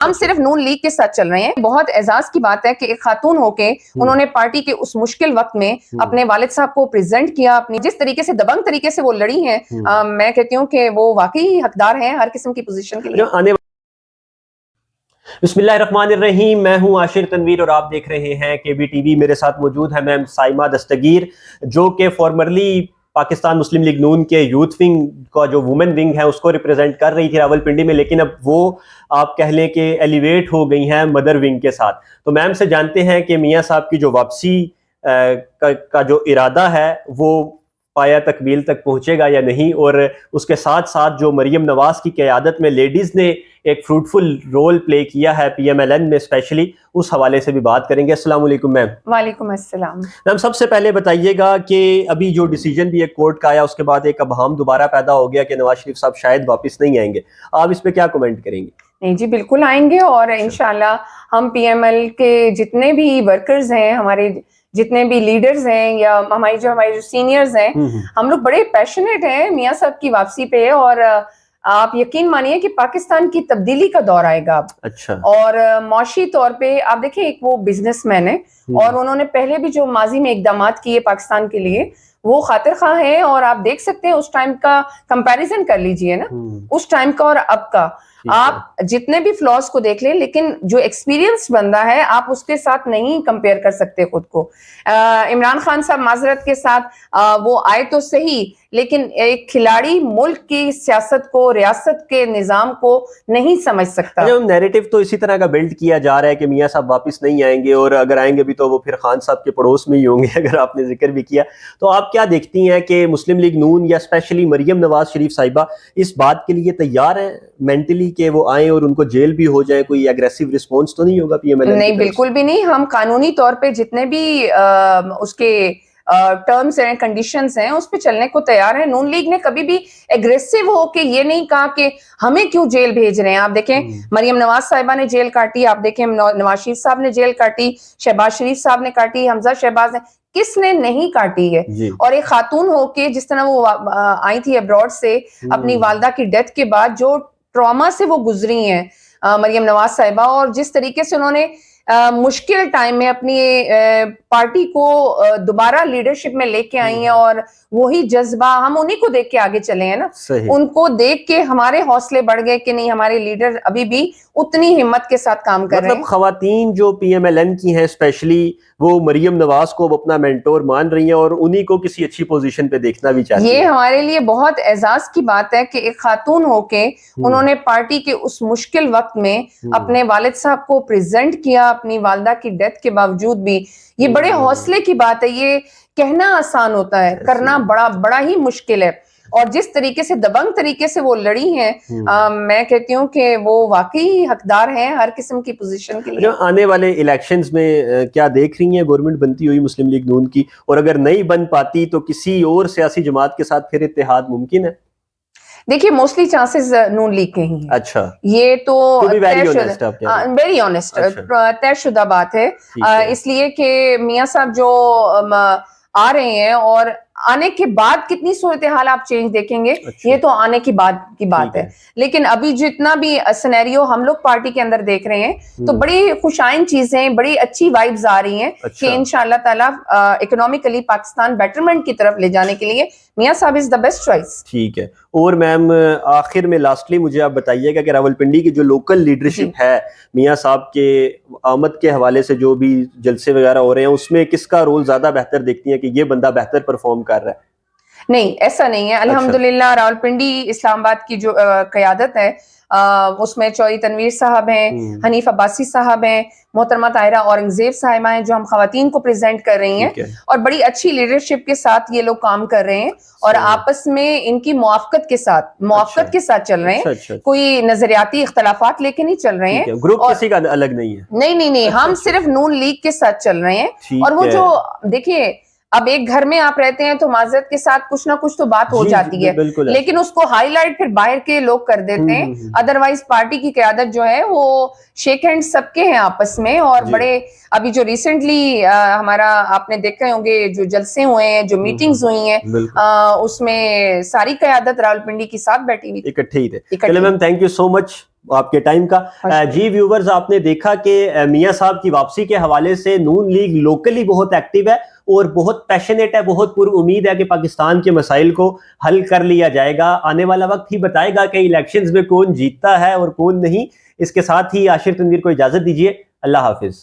ہم صرف نون لیگ کے ساتھ چل رہے ہیں. بہت اعزاز کی بات ہے کہ ایک خاتون ہو کے انہوں نے پارٹی کے اس مشکل وقت میں اپنے والد صاحب کو پریزنٹ کیا, اپنی جس طریقے سے دبنگ طریقے سے وہ لڑی ہیں, میں کہتی ہوں کہ وہ واقعی حقدار ہیں ہر قسم کی پوزیشن کے لیے. بسم اللہ الرحمن الرحیم. میں ہوں عاشر تنویر اور آپ دیکھ رہے ہیں کے بی ٹی وی. میرے ساتھ موجود ہے میم سائمہ دستگیر, جو کہ فارمرلی پاکستان مسلم لیگ نون کے یوتھ ونگ کا جو وومن ونگ ہے اس کو ریپرزینٹ کر رہی تھی راولپنڈی میں, لیکن اب وہ آپ کہہ لیں کہ ایلیویٹ ہو گئی ہیں مدر ونگ کے ساتھ. تو میم سے جانتے ہیں کہ میاں صاحب کی جو واپسی کا جو ارادہ ہے وہ پایا تکمیل تک پہنچے گا یا نہیں, اور اس کے ساتھ ساتھ جو مریم نواز کی قیادت میں لیڈیز نے ایک فروٹفل رول پلے کیا ہے پی ایم ایل این میں اسپیشلی, اس حوالے سے بھی بات کریں گے. السلام علیکم میم. وعلیکم السلام. میم سب سے پہلے بتائیے گا کہ ابھی جو ڈیسیجن بھی ایک کورٹ کا آیا اس کے بعد ایک ابہام دوبارہ پیدا ہو گیا کہ نواز شریف صاحب شاید واپس نہیں آئیں گے, آپ اس پہ کیا کمنٹ کریں گے؟ نہیں جی بالکل آئیں گے, اور انشاءاللہ ہم پی ایم ایل کے جتنے بھی ورکرز ہیں, ہمارے جتنے بھی لیڈرز ہیں یا ہمارے جو سینئرز ہیں, ہم لوگ بڑے پیشنیٹ ہیں میاں صاحب کی واپسی پہ. اور آپ یقین مانیے کہ پاکستان کی تبدیلی کا دور آئے گا اب. اچھا. اور معاشی طور پہ آپ دیکھیں, ایک وہ بزنس مین ہے اور انہوں نے پہلے بھی جو ماضی میں اقدامات کیے پاکستان کے لیے وہ خاطر خواہ ہیں, اور آپ دیکھ سکتے ہیں اس ٹائم کا کمپیریزن کر لیجئے نا, اس ٹائم کا اور اب کا. آپ جتنے بھی فلاز کو دیکھ لیں, لیکن جو ایکسپیرینس بندہ ہے آپ اس کے ساتھ نہیں کمپیئر کر سکتے خود کو. عمران خان صاحب معذرت کے ساتھ وہ آئے تو صحیح, لیکن ایک کھلاڑی ملک کی سیاست کو, ریاست کے نظام کو نہیں سمجھ سکتا. نیریٹو تو اسی طرح کا بلڈ کیا جا رہا ہے کہ میاں صاحب واپس نہیں آئیں گے, اور اگر آئیں گے بھی تو وہ پھر خان صاحب کے پڑوس میں ہی ہوں گے, اگر آپ نے ذکر بھی کیا. تو آپ کیا دیکھتی ہیں کہ مسلم لیگ نون یا اسپیشلی مریم نواز شریف صاحبہ اس بات کے لیے تیار ہیں مینٹلی کہ وہ آئیں اور ان کو جیل بھی ہو جائے؟ کوئی اگریسو رسپانس تو نہیں ہوگا پی ایم ایل این؟ نہیں بالکل بھی نہیں. ہم قانونی طور پہ جتنے بھی اس کے ٹرمز ہیں, کنڈیشنز ہیں, اس پہ چلنے کو تیار ہیں. نون لیگ نے کبھی بھی ایگریسو ہو کے یہ نہیں کہا کہ ہمیں کیوں جیل بھیج رہے ہیں. آپ دیکھیں مریم نواز صاحبہ نے جیل کاٹی, آپ دیکھیں نواز شریف صاحب نے جیل کاٹی, شہباز شریف صاحب نے کاٹی, حمزہ شہباز نے, کس نے نہیں کاٹی ہے. اور ایک خاتون ہو کے جس طرح وہ آئی تھی ابراڈ سے اپنی والدہ کی ڈیتھ کے بعد, جو ٹراما سے وہ گزری ہیں مریم نواز صاحبہ, اور جس طریقے سے انہوں نے مشکل ٹائم میں اپنی پارٹی کو دوبارہ لیڈرشپ میں لے کے آئی ہیں, اور وہی جذبہ ہم انہی کو دیکھ کے آگے چلے ہیں نا. ان کو دیکھ کے ہمارے حوصلے بڑھ گئے کہ نہیں, ہمارے لیڈر ابھی بھی اتنی ہمت کے ساتھ کام کر رہے ہیں. مطلب خواتین جو پی ایم ایل این کی ہیں اسپیشلی, وہ مریم نواز کو اپنا مینٹور مان رہی ہیں اور انہی کو کسی اچھی پوزیشن پہ دیکھنا بھی چاہتی ہیں. یہ ہمارے لیے بہت اعزاز کی بات ہے کہ ایک خاتون ہو کے انہوں نے پارٹی کے اس مشکل وقت میں اپنے والد صاحب کو پریزنٹ کیا اپنی والدہ کی ڈیتھ کے باوجود بھی. یہ بڑے حوصلے کی بات ہے. یہ کہنا آسان ہوتا ہے, کرنا بڑا ہی مشکل ہے. اور جس طریقے سے دبنگ طریقے سے وہ لڑی ہیں, میں کہتی ہوں کہ وہ واقعی حقدار ہیں ہر قسم کی پوزیشن کے لیے. آنے والے الیکشنز میں کیا دیکھ رہی ہیں گورنمنٹ بنتی ہوئی مسلم لیگ نون کی, اور اگر نہیں بن پاتی تو کسی اور سیاسی جماعت کے ساتھ پھر اتحاد ممکن ہے؟ دیکھیے موسٹلی چانسز نون لیگ کے ہی ہیں. اچھا, یہ تو ویری آنیسٹ طے شدہ بات ہے, اس لیے کہ میاں صاحب جو آ رہے ہیں, اور آنے کے بعد کتنی صورتحال آپ چینج دیکھیں گے, یہ تو آنے کی بعد کی بات ہے. لیکن ابھی جتنا بھی سینیریو ہم لوگ پارٹی کے اندر دیکھ رہے ہیں تو بڑی خوشائن چیزیں, بڑی اچھی وائبز آ رہی ہیں کہ انشاءاللہ تعالیٰ اکنامکلی پاکستان بیٹرمنٹ کی طرف لے جانے کے لیے میاں صاحب از دا بیسٹ چوائس. ٹھیک ہے. اور میم آخر میں لاسٹلی مجھے آپ بتائیے گا کہ راولپنڈی کی جو لوکل لیڈرشپ ہے میاں صاحب کے آمد کے حوالے سے جو بھی جلسے وغیرہ ہو رہے ہیں, اس میں کس کا رول زیادہ بہتر دیکھتی ہیں کہ یہ بندہ بہتر پرفارم کر رہا ہے؟ نہیں ایسا نہیں ہے. الحمدللہ راولپنڈی اسلام آباد کی جو قیادت ہے اس میں چوہدری تنویر صاحب ہیں, حنیف عباسی صاحب ہیں, محترمہ طاہرہ اورنگزیب صاحبہ ہیں, جو ہم خواتین کو پریزنٹ کر رہی ہیں, اور بڑی اچھی لیڈرشپ کے ساتھ یہ لوگ کام کر رہے ہیں, اور آپس میں ان کی موافقت کے ساتھ چل رہے ہیں. کوئی نظریاتی اختلافات لے کے نہیں چل رہے ہیں. گروپ کسی کا الگ نہیں ہے. نہیں, ہم صرف نون لیگ کے ساتھ چل رہے ہیں. اور وہ جو دیکھیے, اب ایک گھر میں آپ رہتے ہیں تو معذرت کے ساتھ کچھ نہ کچھ تو بات ہو جاتی ہے, لیکن اس کو ہائی لائٹ پھر باہر کے لوگ کر دیتے ہیں. ادروائز پارٹی کی قیادت جو ہے وہ شیک ہینڈ سب کے ہیں آپس میں. اور بڑے ابھی جو ریسنٹلی ہمارا آپ نے دیکھے ہوں گے جو جلسے ہوئے ہیں, جو میٹنگز ہوئی ہیں, اس میں ساری قیادت راولپنڈی کی ساتھ بیٹھی ہوئی, اکٹھے ہی تھے. چلے میم, تھینک یو سو مچ. آپ کے ٹائم کا۔ جی ویورز، آپ نے دیکھا کہ میاں صاحب کی واپسی کے حوالے سے نون لیگ لوکلی بہت ایکٹیو ہے اور بہت پیشنیٹ ہے، بہت پر امید ہے کہ پاکستان کے مسائل کو حل کر لیا جائے گا۔ آنے والا وقت ہی بتائے گا کہ الیکشنز میں کون جیتتا ہے اور کون نہیں۔ اس کے ساتھ ہی عاشر تنویر کو اجازت دیجیے، اللہ حافظ۔